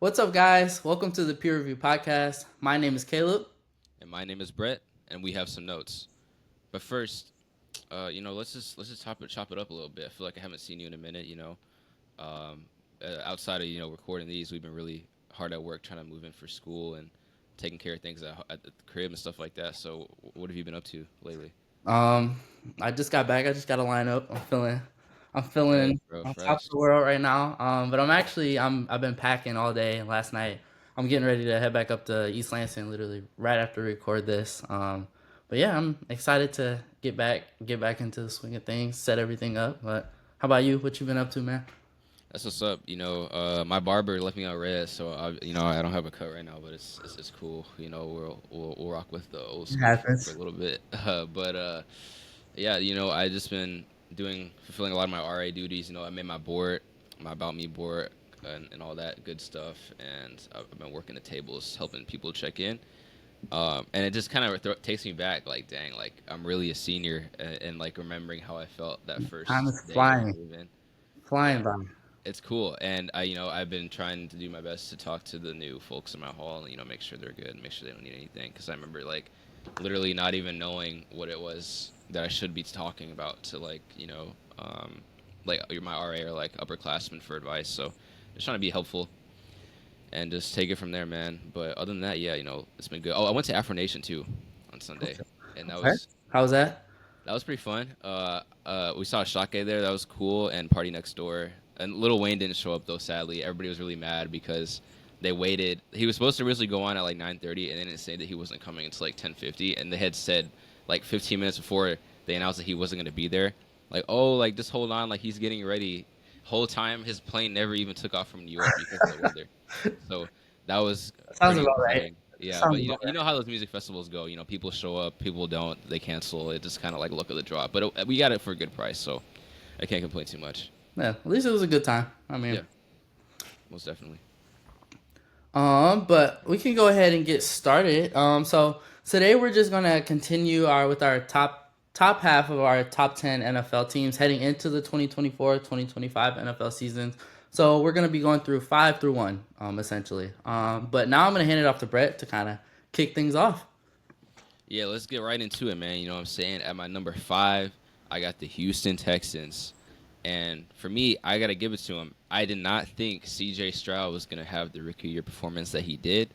What's up, guys? Welcome to the Peer Review Podcast. My name is Caleb. And my name is Brett, and we have some notes. But first, let's just chop it up a little bit. I feel like I haven't seen you in a minute. Um, outside of recording these, we've been really hard at work trying to move in for school and taking care of things at the crib and stuff like that. So, what have you been up to lately? Um, I just got back. I just got a lineup. I'm Fresh, feeling bro, on top of fresh. the world right now. But I've been packing all day. Last night, I'm getting ready to head back up to East Lansing, literally right after we record this. But yeah, I'm excited to get back into the swing of things, set everything up. But how about you? What you been up to, man? That's what's up. My barber left me on red, so I don't have a cut right now, but it's cool. We'll rock with the old It school for a happens. little bit. But yeah, I just been fulfilling a lot of my RA duties. I made my board, my about me board, and all that good stuff. And I've been working the tables, helping people check in. And it just kind of takes me back, like, dang, like I'm really a senior, and like remembering how I felt that Time first is day of flying, moving. flying Yeah, by. it's cool. And I've been trying to do my best to talk to the new folks in my hall, and make sure they're good, make sure they don't need anything. Because I remember like literally not even knowing what it was that I should be talking about to like my RA or like upperclassmen for advice. So just trying to be helpful and just take it from there, man. But other than that, yeah, it's been good. Oh, I went to Afro Nation too on Sunday, and that Okay. was How was that? that was pretty fun. We saw Shake there. That was cool. And Party Next Door. And Lil Wayne didn't show up though. Sadly, everybody was really mad because they waited. He was supposed to originally go on at like 9:30, and they didn't say that he wasn't coming until like 10:50. And they had said like 15 minutes before they announced that he wasn't going to be there, like, oh, like just hold on, like he's getting ready. Whole time his plane never even took off from New York because of the weather. So that was Sounds pretty about right. annoying. Yeah, Sounds but about you know how those music festivals go. People show up, people don't, they cancel. It just kind of like luck of the draw. But we got it for a good price, so I can't complain too much. Yeah, at least it was a good time. I mean, Yeah, most definitely. but we can go ahead and get started. So today we're just gonna continue our top half of our top 10 NFL teams heading into the 2024-2025 NFL seasons. So we're gonna be going through five through one, essentially. But now I'm gonna hand it off to Brett to kind of kick things off. Yeah, let's get right into it, man. You know what I'm saying? At my number 5, I got the Houston Texans. And for me, I got to give it to him. I did not think CJ Stroud was going to have the rookie year performance that he did.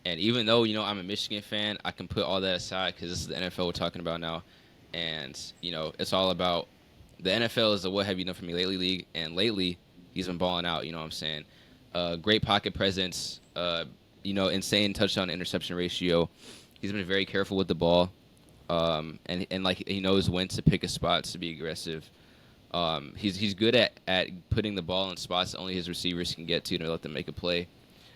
And even though, I'm a Michigan fan, I can put all that aside because this is the NFL we're talking about now. And, it's all about the NFL is the what have you done for me lately league. And lately, he's been balling out, you know what I'm saying? Great pocket presence, insane touchdown to interception ratio. He's been very careful with the ball. And like he knows when to pick his spots to be aggressive. He's good at putting the ball in spots that only his receivers can get to let them make a play.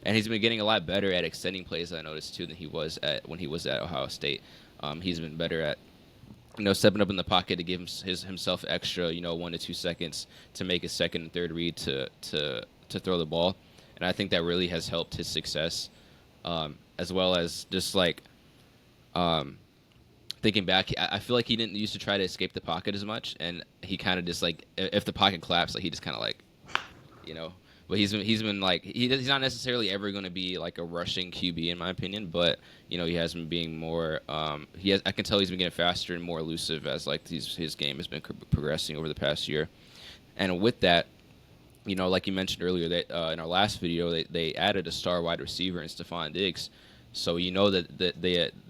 And he's been getting a lot better at extending plays. I noticed too than he was at when he was at Ohio State. He's been better at stepping up in the pocket to give himself extra 1 to 2 seconds to make his second and third read to throw the ball. And I think that really has helped his success, as well as just like um, thinking back, I feel like he didn't used to try to escape the pocket as much, and he kind of just like if the pocket collapsed, like he just kind of like you know. But he's been like he's not necessarily ever going to be like a rushing QB in my opinion, but he has been being more. I can tell he's been getting faster and more elusive as like his game has been progressing over the past year, and with that. Like you mentioned earlier, that in our last video, they added a star wide receiver in Stephon Diggs. So that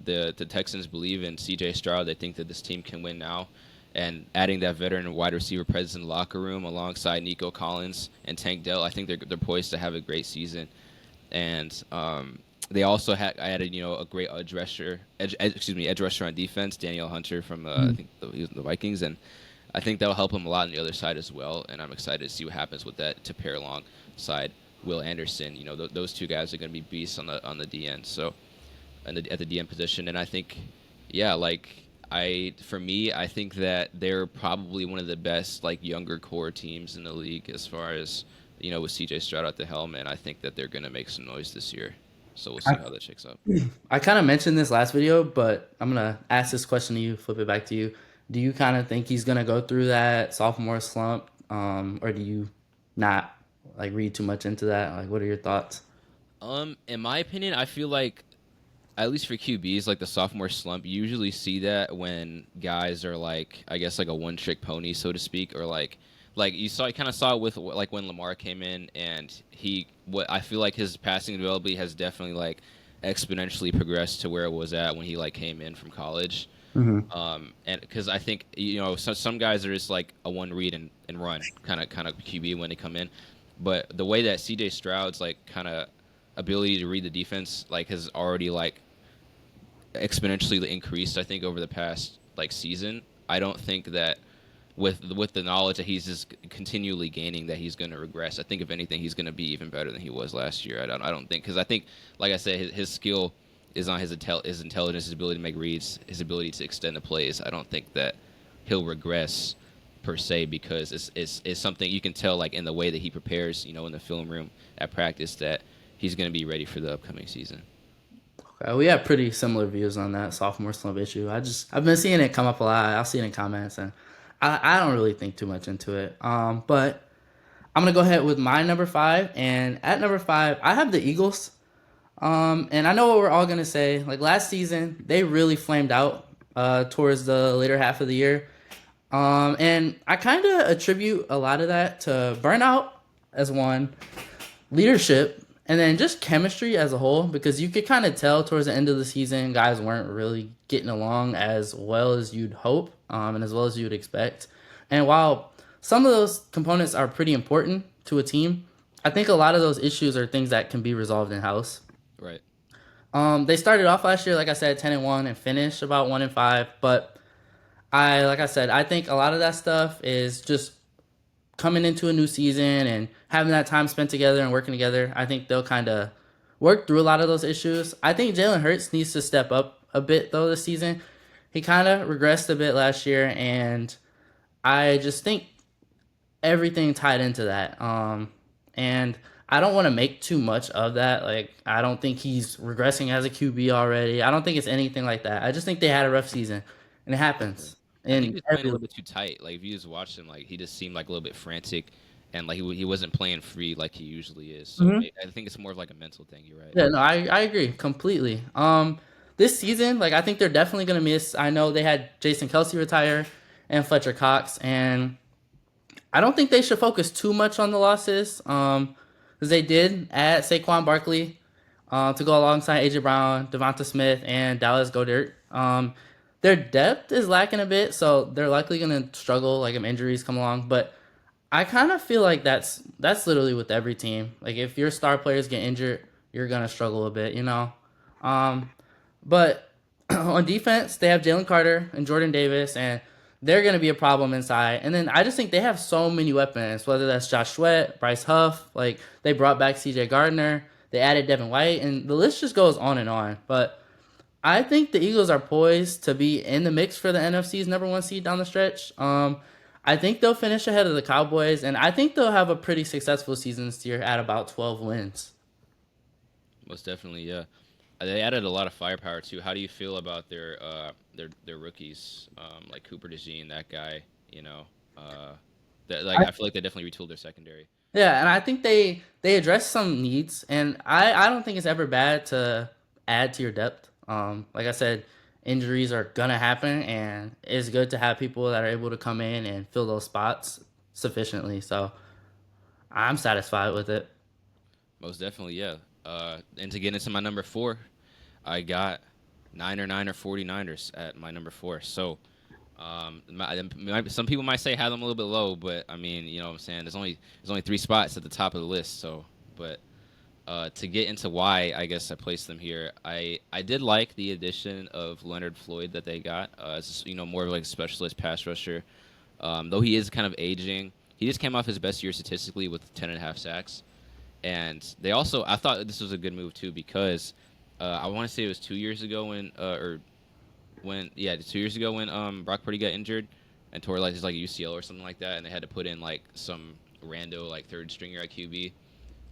the Texans believe in C.J. Stroud. They think that this team can win now, and adding that veteran wide receiver presence in the locker room alongside Nico Collins and Tank Dell, I think they're poised to have a great season. And they also added a great edge rusher on defense, Daniel Hunter from I think he was the Vikings, and I think that'll help him a lot on the other side as well. And I'm excited to see what happens with that to pair alongside Will Anderson. Those two guys are going to be beasts on the DN. So, at the DN position, and I think, yeah, like for me, I think that they're probably one of the best like younger core teams in the league as far as with CJ Stroud at the helm, and I think that they're going to make some noise this year. So we'll see how that shakes up. I kind of mentioned this last video, but I'm gonna ask this question to you, flip it back to you. Do you kind of think he's gonna go through that sophomore slump, or do you not like read too much into that? Like, what are your thoughts? In my opinion, I feel like at least for QBs, like the sophomore slump, you usually see that when guys are like, I guess like a one trick pony, so to speak, or like you kind of saw it with like when Lamar came in and what I feel like his passing ability has definitely like exponentially progressed to where it was at when he like came in from college. Mm-hmm. And because I think some guys are just like a one read and run kind of QB when they come in, but the way that CJ Stroud's like kind of ability to read the defense like has already like exponentially increased. I think over the past like season, I don't think that with the knowledge that he's just continually gaining that he's going to regress. I think if anything, he's going to be even better than he was last year. I don't think because I think like I said, his skill is on his intelligence, his ability to make reads, his ability to extend the plays. I don't think that he'll regress per se because it's something you can tell like in the way that he prepares, in the film room at practice that he's going to be ready for the upcoming season. We have pretty similar views on that sophomore slump issue. I've been seeing it come up a lot. I'll see it in comments, and I don't really think too much into it. But I'm gonna go ahead with my number five, and at number five, I have the Eagles. And I know what we're all gonna say. Like last season, they really flamed out towards the later half of the year. And I kind of attribute a lot of that to burnout as one, leadership, and then just chemistry as a whole. Because you could kind of tell towards the end of the season, guys weren't really getting along as well as you'd hope, and as well as you'd expect. And while some of those components are pretty important to a team, I think a lot of those issues are things that can be resolved in house. Right. They started off last year, like I said, 10-1 and finished about 1-5. But like I said, I think a lot of that stuff is just coming into a new season and having that time spent together and working together. I think they'll kind of work through a lot of those issues. I think Jalen Hurts needs to step up a bit though this season. He kind of regressed a bit last year, and I just think everything tied into that. And I don't want to make too much of that. Like, I don't think he's regressing as a QB already. I don't think it's anything like that. I just think they had a rough season, and it happens. I think And he was playing a little bit too tight. Like if you just watched him, like he just seemed like a little bit frantic, and like he wasn't playing free like he usually is. So Mhm. I think it's more of like a mental thing. You're right. Yeah, no, I agree completely. This season, like I think they're definitely gonna miss. I know they had Jason Kelsey retire and Fletcher Cox, and I don't think they should focus too much on the losses. Because they did add Saquon Barkley, to go alongside AJ Brown, Devonta Smith, and Dallas Goedert. Their depth is lacking a bit, so they're likely gonna struggle like if injuries come along. But I kind of feel like that's literally with every team. Like if your star players get injured, you're gonna struggle a bit. Um, but on defense, they have Jalen Carter and Jordan Davis, and they're going to be a problem inside. And then I just think they have so many weapons, whether that's Josh Sweat, Bryce Huff. Like they brought back C.J. Gardner, they added Devin White, and the list just goes on and on. But I think the Eagles are poised to be in the mix for the NFC's number one seed down the stretch. I think they'll finish ahead of the Cowboys, and I think they'll have a pretty successful season this year at about 12 wins. Most definitely, yeah. They added a lot of firepower too. How do you feel about their rookies, like Cooper DeJean, that guy? That like I feel like they definitely retooled their secondary. Yeah, and I think they address some needs, and I don't think it's ever bad to add to your depth. Like I said, injuries are gonna happen, and it's good to have people that are able to come in and fill those spots sufficiently. So I'm satisfied with it. Most definitely, yeah. And to get into my number four, I got Niner 49ers at my number four. So, some people might say have them a little bit low, but I mean, you know what I'm saying. There's only three spots at the top of the list. So, but to get into why I guess I placed them here, I did like the addition of Leonard Floyd that they got. As more of like a specialist pass rusher. Though he is kind of aging, he just came off his best year statistically with 10.5 sacks. And they also, I thought this was a good move too because I want to say it was 2 years ago yeah, 2 years ago when Brock Purdy got injured and tore like his like UCL or something like that, and they had to put in like some rando like third stringer at QB,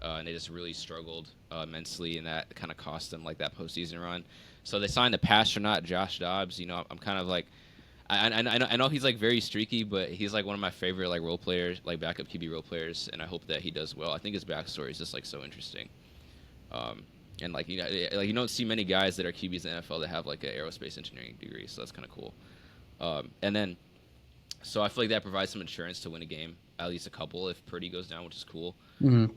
and they just really struggled immensely, and that kind of cost them like that postseason run. So they signed the pastronaut Josh Dobbs. I'm kind of like. I know he's like very streaky, but he's like one of my favorite like role players, like backup QB role players, and I hope that he does well. I think his backstory is just like so interesting. Um, and like like you don't see many guys that are QBs in the NFL that have like an aerospace engineering degree, so that's kind of cool. And then so I feel like that provides some insurance to win a game, at least a couple if Purdy goes down, which is cool. Mhm.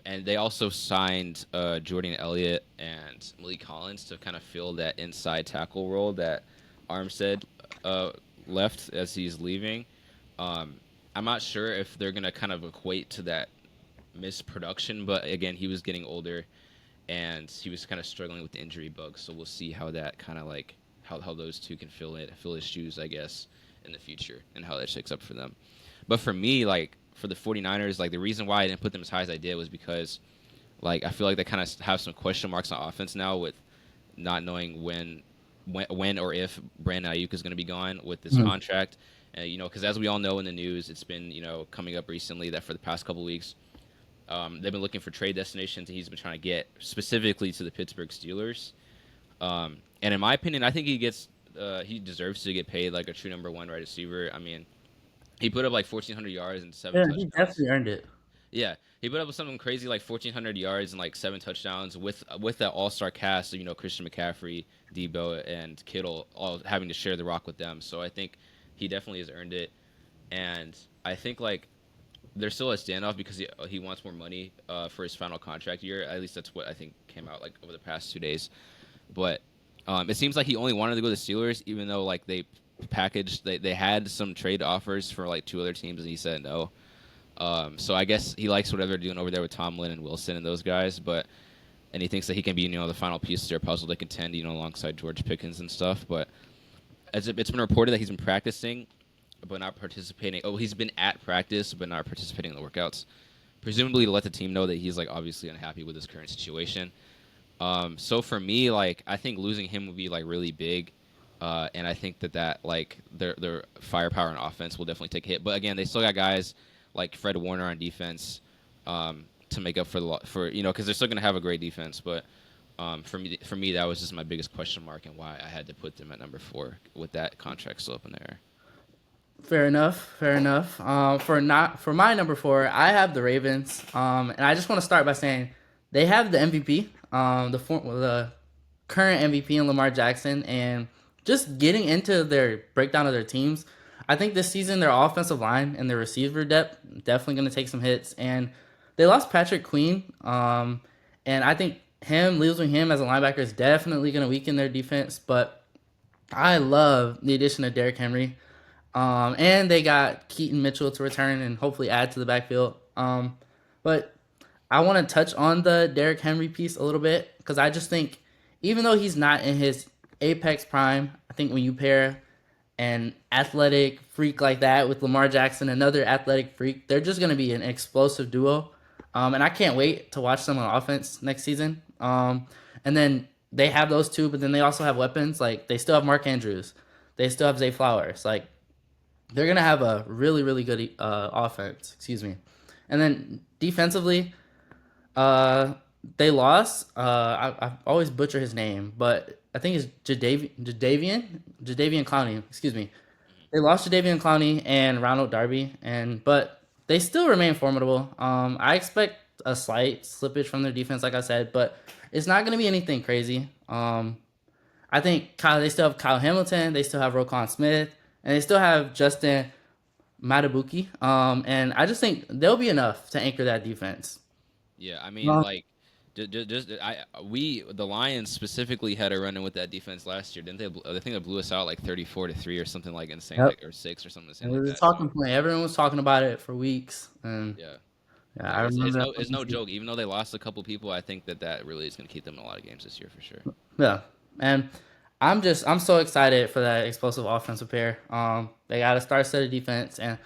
And they also signed Jordan Elliott and Malik Collins to kind of fill that inside tackle role that Armstead uh, left as he's leaving. Um, I'm not sure if they're gonna kind of equate to that missed production, but again, he was getting older and he was kind of struggling with the injury bug. So we'll see how that kind of like how those two can fill his shoes, I guess, in the future and how that shakes up for them. But for me, like for the 49ers, like the reason why I didn't put them as high as I did was because like I feel like they kind of have some question marks on offense now with not knowing when or if Brandon Ayuk is going to be gone with this Mhm. contract. Because as we all know in the news, it's been coming up recently that for the past couple weeks, they've been looking for trade destinations, and he's been trying to get specifically to the Pittsburgh Steelers. And in my opinion, I think he deserves to get paid like a true number one wide receiver. I mean, he put up like 1,400 yards and seven Yeah, he touchdowns. definitely earned it. Yeah, he put up something crazy like 1,400 yards and like seven touchdowns with that All Star cast of Christian McCaffrey, Debo, and Kittle all having to share the rock with them. So I think he definitely has earned it, and I think like there's still a standoff because he wants more money for his final contract year. At least that's what I think came out like over the past 2 days. But it seems like he only wanted to go to the Steelers, even though like they had some trade offers for like two other teams, and he said no. So I guess he likes whatever they're doing over there with Tomlin and Wilson and those guys, and he thinks that he can be the final piece of their puzzle to contend alongside George Pickens and stuff. But it's been reported that he's been practicing, but not participating. Oh, he's been at practice, but not participating in the workouts, presumably to let the team know that he's like obviously unhappy with his current situation. So for me, like I think losing him would be like really big, and I think that like their firepower and offense will definitely take a hit. But again, they still got guys like Fred Warner on defense to make up for because they're still gonna have a great defense. But for me, that was just my biggest question mark and why I had to put them at number 4 with that contract still up in there. Fair enough. Fair enough. For my number 4, I have the Ravens. And I just want to start by saying they have the MVP, the current MVP in Lamar Jackson, and just getting into their breakdown of their teams. I think this season their offensive line and their receiver depth definitely going to take some hits, and they lost Patrick Queen. And I think losing him as a linebacker is definitely going to weaken their defense. But I love the addition of Derrick Henry. And they got Keaton Mitchell to return and hopefully add to the backfield. But I want to touch on the Derrick Henry piece a little bit because I just think, even though he's not in his apex prime, I think when you pair an athletic freak like that with Lamar Jackson, another athletic freak, they're just going to be an explosive duo. And I can't wait to watch them on offense next season. And then they have those two, but then they also have weapons. Like they still have Mark Andrews, they still have Zay Flowers. Like they're gonna have a really really good offense. Excuse me. And then defensively, uh, they lost. I always butcher his name, but I think it's Jadavian Clowney. Excuse me. They lost Jadavian Clowney and Ronald Darby, but they still remain formidable. I expect a slight slippage from their defense, like I said, but it's not going to be anything crazy. I think they still have Kyle Hamilton, they still have Roquan Smith, and they still have Justin Matabuki. And I just think they'll be enough to anchor that defense. Yeah, I mean, Um, like, the Lions specifically had a run in with that defense last year, didn't they? I think they blew us out like 34-3 or something like insane, yep. like or 6 or something It insane like was a that. So talking point. Everyone was talking about it for weeks, and yeah, yeah, I like it's remember it's no that. joke. Even though they lost a couple people, I think that really is going to keep them in a lot of games this year for sure. Yeah, and I'm so excited for that explosive offensive pair. They got a star set of defense, and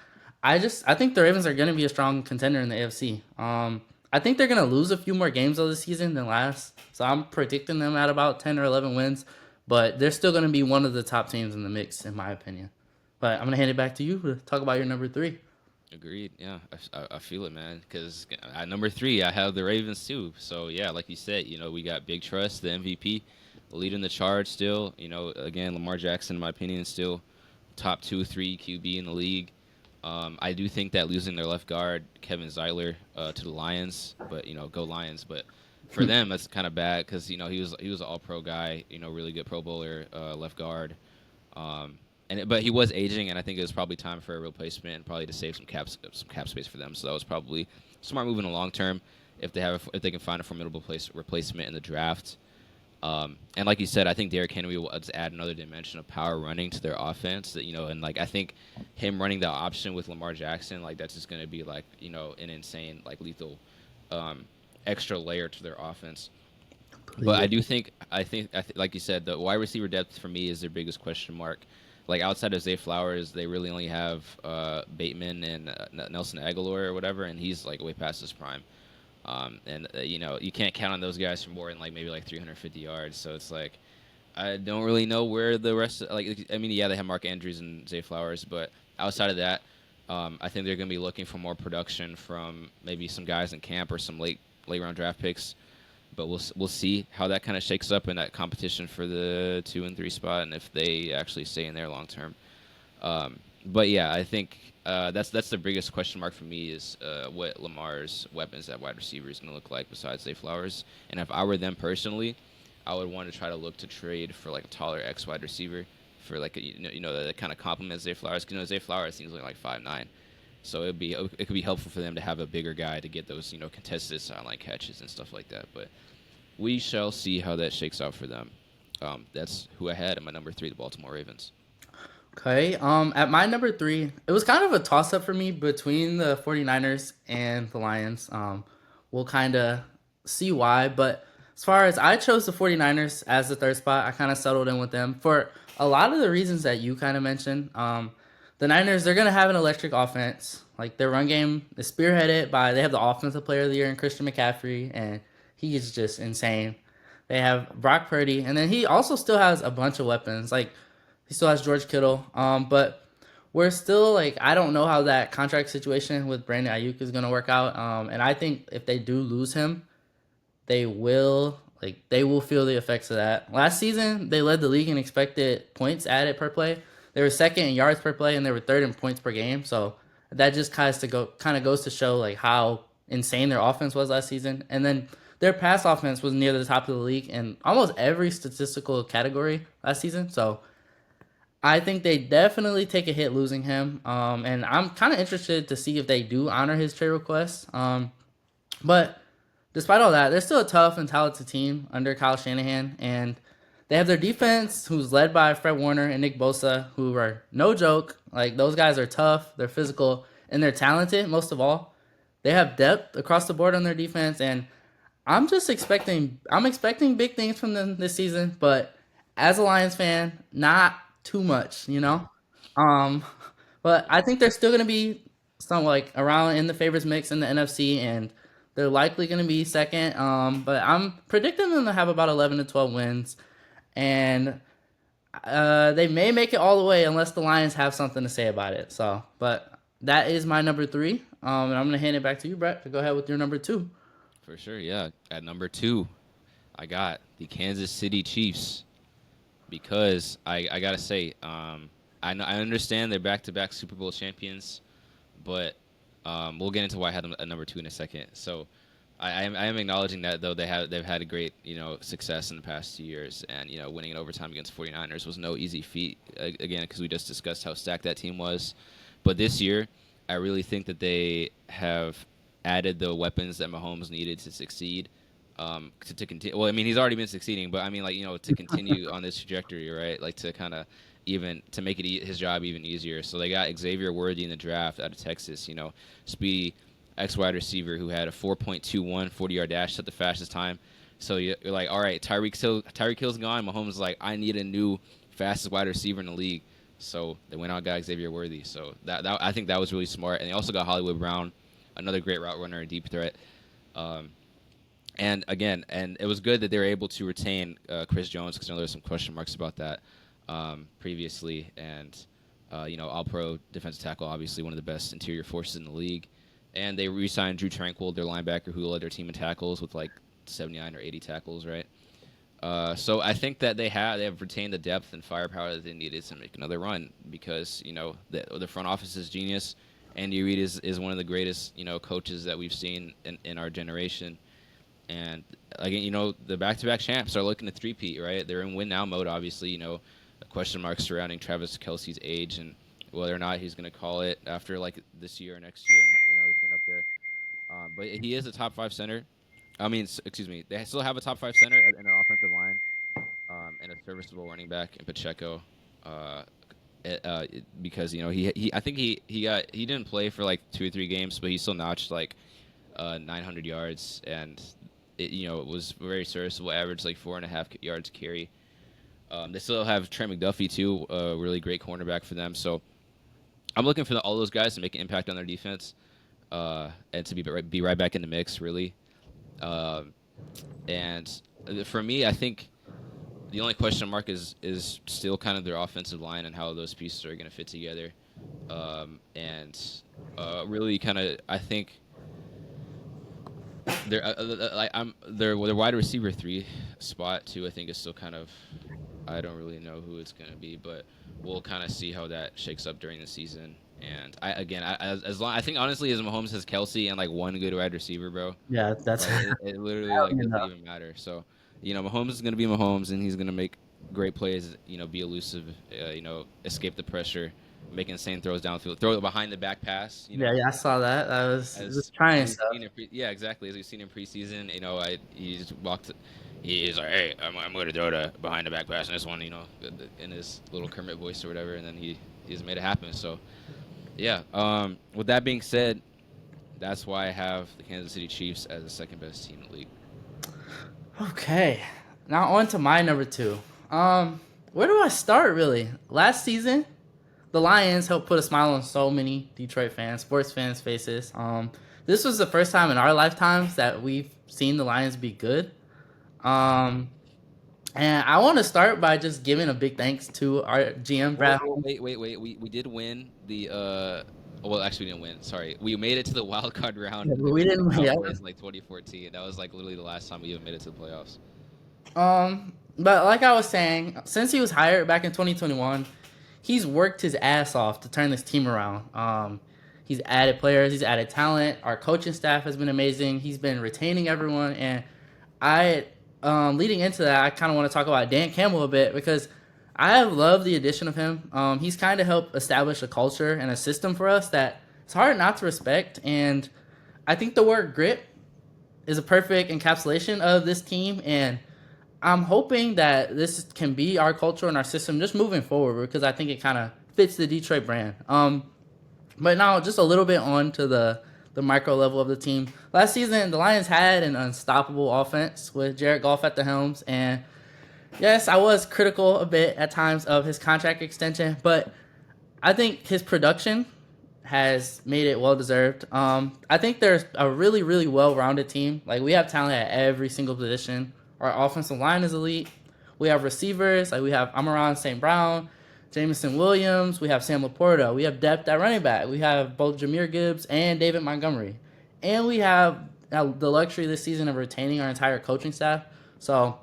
I think the Ravens are going to be a strong contender in the AFC. I think they're going to lose a few more games of the season than last, so I'm predicting them at about 10 or 11 wins. But they're still going to be one of the top teams in the mix, in my opinion. But I'm going to hand it back to you to talk about your number 3. Agreed. Yeah, I feel it, man. Because at number 3, I have the Ravens too. So yeah, like you said, we got Big Trust, the MVP, leading the charge still. Again, Lamar Jackson, in my opinion, is still top 2, 3 QB in the league. I do think that losing their left guard, Kevin Zeiler, to the Lions, but go Lions. But for them, that's kind of bad because he was an All-Pro guy, really good Pro Bowler, left guard. But he was aging, and I think it was probably time for a replacement and probably to save some cap space for them. So that was probably smart move in the long term if they can find a formidable replacement in the draft. And like you said, I think Derrick Henry will just add another dimension of power running to their offense. And like I think him running the option with Lamar Jackson, like that's just going to be like an insane like lethal extra layer to their offense. But I think like you said, the wide receiver depth for me is their biggest question mark. Like outside of Zay Flowers, they really only have Bateman and Nelson Aguilar or whatever, and he's like way past his prime. You can't count on those guys for more than like maybe like 350 yards. So it's like I don't really know where the rest yeah, they have Mark Andrews and Zay Flowers, but outside of that, I think they're going to be looking for more production from maybe some guys in camp or some late round draft picks. But we'll see how that kind of shakes up in that competition for the 2 and 3 spot, and if they actually stay in there long term. But yeah, I think that's the biggest question mark for me is what Lamar's weapons at wide receiver is going to look like besides Zay Flowers. And if I were them personally, I would want to try to look to trade for like a taller X wide receiver for like that kind of complements Zay Flowers. Because Zay Flowers seems like 5'9", so it could be helpful for them to have a bigger guy to get those contested sideline catches and stuff like that. But we shall see how that shakes out for them. That's who I had at my number 3, the Baltimore Ravens. Okay. At my number 3, it was kind of a toss up for me between the 49ers and the Lions. We'll kind of see why, but as far as I chose the 49ers as the third spot, I kind of settled in with them for a lot of the reasons that you kind of mentioned. The Niners, they're going to have an electric offense. Like their run game is spearheaded by, they have the offensive player of the year in Christian McCaffrey, and he is just insane. They have Brock Purdy, and then he also still has a bunch of weapons. Like he still has George Kittle. But we're still like, I don't know how that contract situation with Brandon Ayuk is going to work out. And I think if they do lose him, they will feel the effects of that. Last season, they led the league in expected points added per play. They were second in yards per play, and they were third in points per game. So that just kind of goes to show like how insane their offense was last season. And then their pass offense was near the top of the league in almost every statistical category last season. So I think they definitely take a hit losing him. And I'm kind of interested to see if they do honor his trade request. But despite all that, they're still a tough and talented team under Kyle Shanahan, and they have their defense, who's led by Fred Warner and Nick Bosa, who are no joke. Like those guys are tough, they're physical, and they're talented. Most of all, they have depth across the board on their defense, and I'm expecting big things from them this season. But as a Lions fan, not too much. Um, but I think they're still going to be some like around in the favorites mix in the NFC, and they're likely going to be second. But I'm predicting them to have about 11 to 12 wins, and they may make it all the way unless the Lions have something to say about it. So, but that is my number 3. And I'm going to hand it back to you, Brett, to go ahead with your number 2. For sure, yeah. At number 2, I got the Kansas City Chiefs because I gotta say, I understand they're back-to-back Super Bowl champions, but we'll get into why I had them at number 2 in a second. So I am acknowledging that though they've had a great success in the past 2 years, and winning in overtime against 49ers was no easy feat again because we just discussed how stacked that team was. But this year, I really think that they have added the weapons that Mahomes needed to succeed. To continue. Well, I mean, he's already been succeeding, but I mean, like to continue on this trajectory, right? Like to kind of even to make it his job even easier. So they got Xavier Worthy in the draft out of Texas. Speedy X wide receiver who had a 4.21 40-yard dash at the fastest time. So you're like, all right, Tyreek Hill's gone. Mahomes is like, I need a new fastest wide receiver in the league. So they went out and got Xavier Worthy. So that I think that was really smart. And they also got Hollywood Brown, another great route runner and deep threat. And it was good that they were able to retain Chris Jones because there's some question marks about that previously. And, all-pro defensive tackle, obviously one of the best interior forces in the league. And they re-signed Drew Tranquill, their linebacker, who led their team in tackles with like 79 or 80 tackles, right? So I think that they have retained the depth and firepower that they needed to make another run because, the front office is genius. Andy Reid is one of the greatest, coaches that we've seen in our generation. And again, the back-to-back champs are looking to three-peat, right? They're in win now mode, obviously. A question mark surrounding Travis Kelce's age and whether or not he's going to call it after like this year or next year, and he's been up there. But he is a top five center. I mean, excuse me, they still have a top five center in their offensive line, and a serviceable running back in Pacheco. Uh, because I think he didn't play for like 2 or 3 games, but he still notched like 900 yards, and it was very serviceable, average like 4.5 yards carry. They still have Trey McDuffie too, a really great cornerback for them. So I'm looking for all those guys to make an impact on their defense, and to be right back in the mix, really. And for me, I think the only question mark is still kind of their offensive line and how those pieces are going to fit together. And really kind of, I think their wide receiver 3 spot too, I think is still kind of, I don't really know who it's going to be, but we'll kind of see how that shakes up during the season. And I think honestly, as Mahomes has Kelce and like one good wide receiver, bro. Yeah, that's Like it literally like doesn't even matter. So, Mahomes is gonna be Mahomes, and he's gonna make great plays. Be elusive. Escape the pressure, make insane throws downfield, throw it behind the back pass. Yeah, I saw that. I was as just trying we've stuff. seen yeah, exactly. As we've seen in preseason, he just walked. He's like, hey, I'm going to throw the behind the back pass in this one, in his little Kermit voice or whatever, and then he just made it happen. So, yeah. With that being said, that's why I have the Kansas City Chiefs as the second best team in the league. Okay, now on to my number 2. Where do I start really? Last season, the Lions helped put a smile on so many Detroit fans, sports fans' faces. This was the first time in our lifetimes that we've seen the Lions be good. Um, and I want to start by just giving a big thanks to our GM, Brad. Wait. We did win the well, actually, we didn't win. Sorry, we made it to the wild card round Yeah, and but then we beat the didn't. Yeah. Cowboys in like 2014. That was like literally the last time we even made it to the playoffs. But like I was saying, since he was hired back in 2021, he's worked his ass off to turn this team around. He's added players, he's added talent. Our coaching staff has been amazing. He's been retaining everyone, and I, leading into that, I kind of want to talk about Dan Campbell a bit because I have loved the addition of him. He's kind of helped establish a culture and a system for us that it's hard not to respect, and I think the word grit is a perfect encapsulation of this team, and I'm hoping that this can be our culture and our system just moving forward because I think it kind of fits the Detroit brand. But now just a little bit on to the micro level of the team. Last season, the Lions had an unstoppable offense with Jared Goff at the helms, and yes, I was critical a bit at times of his contract extension, but I think his production has made it well deserved. I think there's a really, really well rounded team. Like we have talent at every single position. Our offensive line is elite. We have receivers. Like we have Amon-Ra St. Brown, Jameson Williams. We have Sam Laporta. We have depth at running back. We have both Jahmyr Gibbs and David Montgomery. And we have the luxury this season of retaining our entire coaching staff. So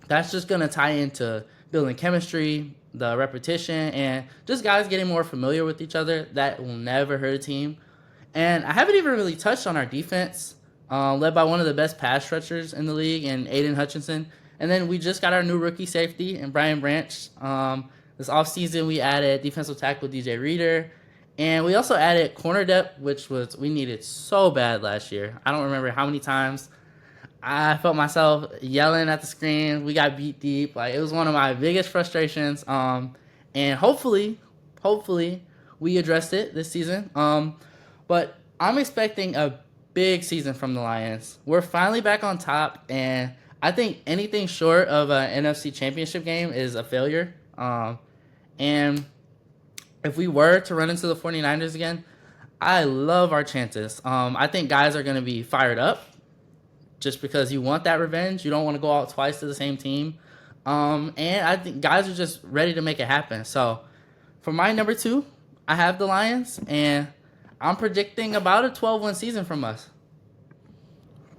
that's just going to tie into building chemistry, the repetition, and just guys getting more familiar with each other. That will never hurt a team. And I haven't even really touched on our defense, led by one of the best pass rushers in the league, and Aiden Hutchinson. And then we just got our new rookie safety, and Brian Branch. This offseason, we added defensive tackle DJ Reader. And we also added corner depth, which we needed so bad last year. I don't remember how many times I felt myself yelling at the screen. We got beat deep. Like it was one of my biggest frustrations. And hopefully, we addressed it this season. But I'm expecting a big season from the Lions. We're finally back on top, and I think anything short of an NFC Championship game is a failure. And if we were to run into the 49ers again, I love our chances. I think guys are going to be fired up just because you want that revenge. You don't want to go out twice to the same team. And I think guys are just ready to make it happen. So for my number 2, I have the Lions, and I'm predicting about a 12-win season from us.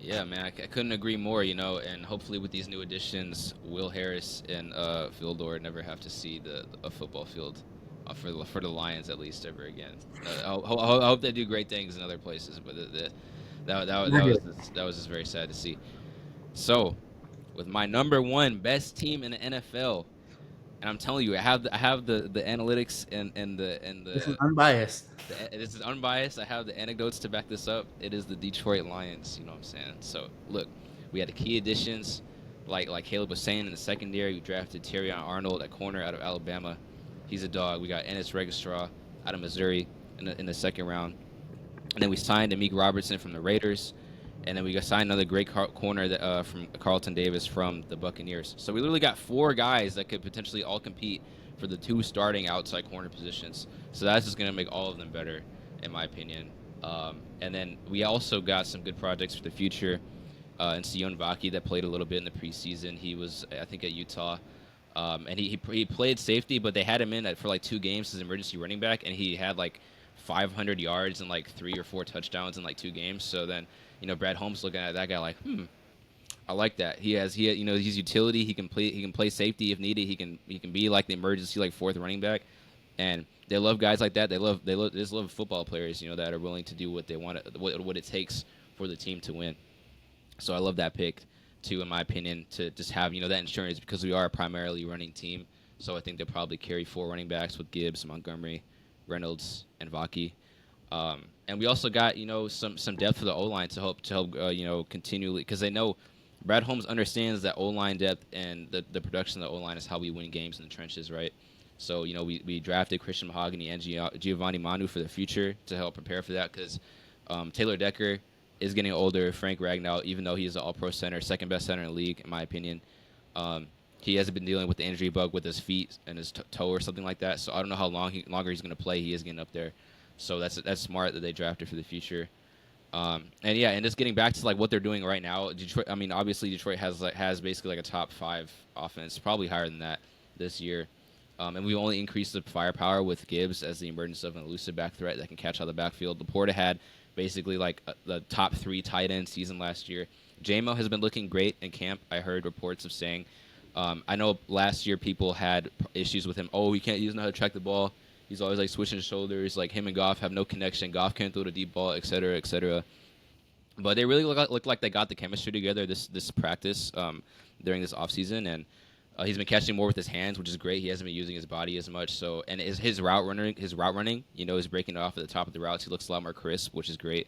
Yeah, man, I couldn't agree more, and hopefully with these new additions, Will Harris and Fildor never have to see a football field for the Lions at least ever again. I hope they do great things in other places, but that was just very sad to see. So, with my number one best team in the NFL, and I'm telling you, I have the analytics and This is unbiased. this is unbiased. I have the anecdotes to back this up. It is the Detroit Lions. You know what I'm saying? So look, we had the key additions, like Caleb was saying in the secondary. We drafted Terrion Arnold at corner out of Alabama. He's a dog. We got Ennis Registraw out of Missouri in the second round, and then we signed Amik Robertson from the Raiders. And then we got signed another great corner from Carlton Davis from the Buccaneers. So we literally got four guys that could potentially all compete for the two starting outside corner positions. So that's just going to make all of them better, in my opinion. And then we also got some good projects for the future. And Sion Vaki that played a little bit in the preseason. He was, I think, at Utah. And he played safety, but they had him in for like 2 games as emergency running back, and he had like 500 yards and like 3 or 4 touchdowns in like 2 games. So then, Brad Holmes looking at that guy like, I like that. He's utility. He can play safety if needed. He can be like the emergency like fourth running back, and they love guys like that. They just love football players, that are willing to do what they want, what it takes for the team to win. So I love that pick too, in my opinion, to just have that insurance because we are a primarily running team. So I think they'll probably carry 4 running backs with Gibbs, Montgomery, Reynolds, and Vaki. And we also got some depth for the O line to help continually, because they know Brad Holmes understands that O line depth and the production of the O line is how we win games in the trenches, right? So we drafted Christian Mahogany and Giovanni Manu for the future to help prepare for that, because Taylor Decker is getting older. Frank Ragnow, even though he's an All-Pro center, second best center in the league, in my opinion, he hasn't been dealing with the injury bug with his feet and his toe or something like that. So I don't know how longer he's going to play. He is getting up there. So that's smart that they drafted for the future. And just getting back to like what they're doing right now, Detroit. I mean, obviously Detroit has basically like a top 5 offense, probably higher than that this year. And we only increased the firepower with Gibbs as the emergence of an elusive back threat that can catch out of the backfield. Laporta had basically like the top 3 tight end season last year. JMO has been looking great in camp. I heard reports of saying. I know last year people had issues with him. Oh, he can't use how to track the ball. He's always like switching his shoulders. Like him and Goff have no connection. Goff can't throw the deep ball, et cetera, et cetera. But they really look like they got the chemistry together this practice during this offseason. And he's been catching more with his hands, which is great. He hasn't been using his body as much. So, and his route running, is breaking off at the top of the routes. He looks a lot more crisp, which is great.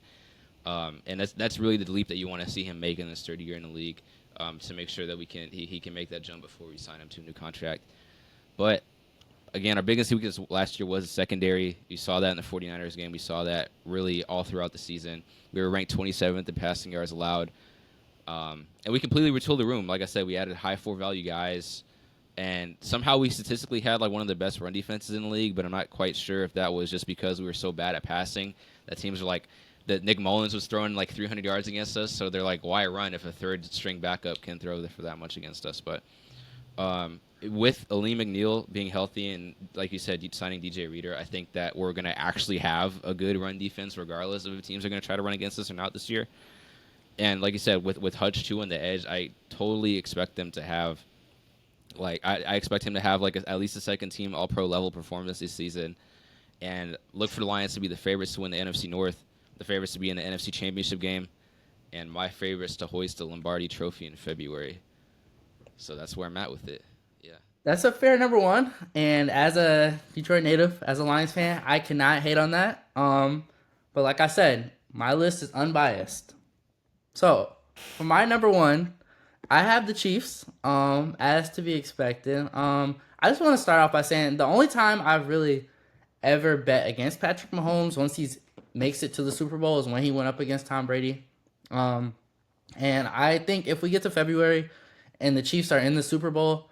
And that's really the leap that you want to see him make in his third year in the league, to make sure that he can make that jump before we sign him to a new contract. But again, our biggest weakness last year was the secondary. You saw that in the 49ers game. We saw that really all throughout the season. We were ranked 27th in passing yards allowed. And we completely retooled the room. Like I said, we added high 4-value guys. And somehow we statistically had like one of the best run defenses in the league, but I'm not quite sure if that was just because we were so bad at passing that teams were like, that Nick Mullins was throwing like 300 yards against us. So they're like, why run if a third string backup can throw for that much against us? But with Aleem McNeil being healthy and, like you said, signing DJ Reader, I think that we're going to actually have a good run defense regardless of if teams are going to try to run against us or not this year. And like you said, with Hutch too on the edge, I totally expect them to have, like, I expect him to have like at least a second team All-Pro level performance this season, and look for the Lions to be the favorites to win the NFC North, the favorites to be in the NFC Championship game, and my favorites to hoist the Lombardi Trophy in February. So that's where I'm at with it. Yeah. That's a fair number one. And as a Detroit native, as a Lions fan, I cannot hate on that. But like I said, my list is unbiased. So for my number one, I have the Chiefs, as to be expected. I just want to start off by saying the only time I've really ever bet against Patrick Mahomes once he makes it to the Super Bowl is when he went up against Tom Brady. And I think if we get to February and the Chiefs are in the Super Bowl,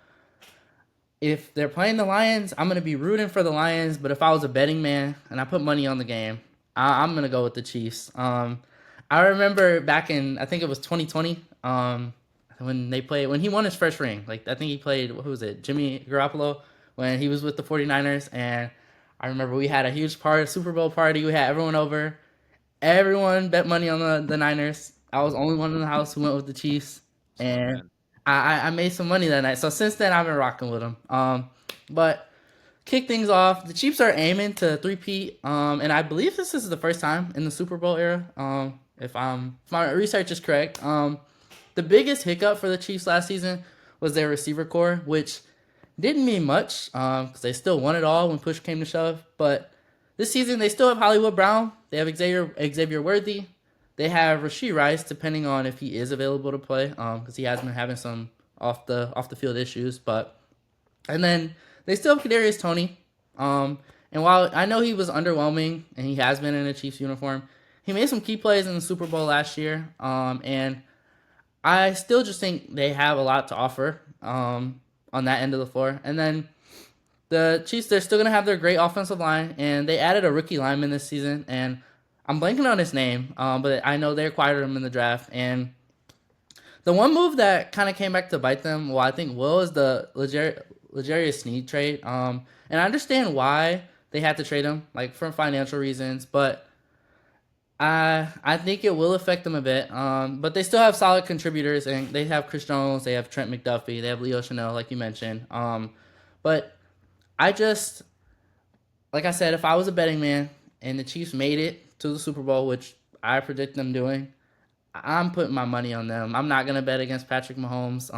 if they're playing the Lions, I'm going to be rooting for the Lions. But if I was a betting man and I put money on the game, I'm going to go with the Chiefs. I remember back in, I think it was 2020, when he won his first ring. Like, I think he played, who was it, Jimmy Garoppolo, when he was with the 49ers. And I remember we had a huge Super Bowl party. We had everyone over. Everyone bet money on the Niners. I was the only one in the house who went with the Chiefs. Smart And man. I made some money that night. So since then, I've been rocking with them. But kick things off, the Chiefs are aiming to three-peat. And I believe this is the first time in the Super Bowl era. If my research is correct. the biggest hiccup for the Chiefs last season was their receiver core, which didn't mean much because they still won it all when push came to shove. But this season, they still have Hollywood Brown. They have Xavier Worthy. They have Rashee Rice, depending on if he is available to play, because he has been having some off the field issues. And then they still have Kadarius Toney. And while I know he was underwhelming and he has been in a Chiefs uniform, he made some key plays in the Super Bowl last year. And I still just think they have a lot to offer on that end of the floor. And then the Chiefs, they're still going to have their great offensive line, and they added a rookie lineman this season, and I'm blanking on his name, but I know they acquired him in the draft. And the one move that kind of came back to bite them, well, I think is the L'Jarius Sneed trade. And I understand why they had to trade him, like for financial reasons, but I think it will affect them a bit. But they still have solid contributors, and they have Chris Jones, they have Trent McDuffie, they have Leo Chanel, like you mentioned. But I just, like I said, if I was a betting man and the Chiefs made it to the Super Bowl, which I predict them doing, I'm putting my money on them. I'm not gonna bet against Patrick Mahomes,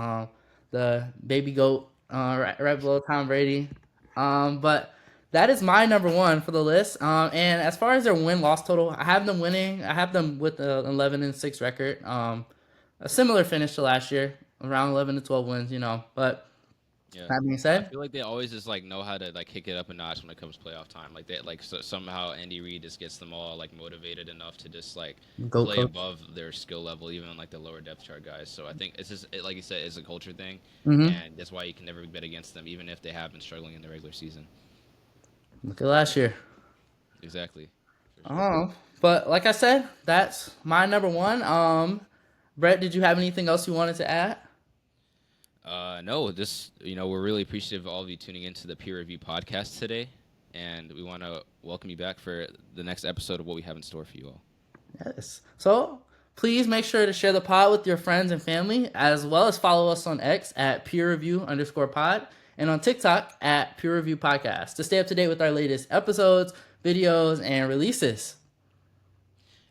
the baby goat, right below Tom Brady. But that is my number one for the list. And as far as their win-loss total, I have them winning. I have them with an 11-6 record. A similar finish to last year, around 11 to 12 wins. But Yeah, that being I said, feel like they always just like know how to like kick it up a notch when it comes playoff time. Like they like somehow Andy Reid just gets them all like motivated enough to just like go play coach. above their skill level, even on like the lower depth chart guys. So I think it's just like you said, it's a culture thing, Mm-hmm. and that's why you can never bet against them, even if they have been struggling in the regular season. Look at last year. Exactly. For sure. But like I said, that's my number one. Brett, did you have anything else you wanted to add? No, this we're really appreciative of all of you tuning into the peer review podcast today, and we want to welcome you back for the next episode of what we have in store for you all. Yes. So please make sure to share the pod with your friends and family, as well as follow us on X at peerreview_pod and on TikTok at Peer Review Podcast to stay up to date with our latest episodes, videos, and releases.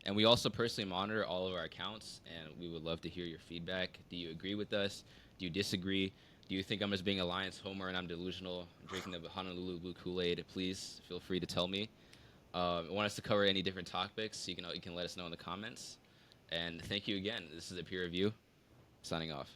And we also personally monitor all of our accounts, and we would love to hear your feedback. Do you agree with us? Do you disagree? Do you think I'm just being a Lions homer and I'm delusional, drinking the Honolulu Blue Kool-Aid? Please feel free to tell me. Want us to cover any different topics, you can let us know in the comments. And thank you again. This is a peer review. Signing off.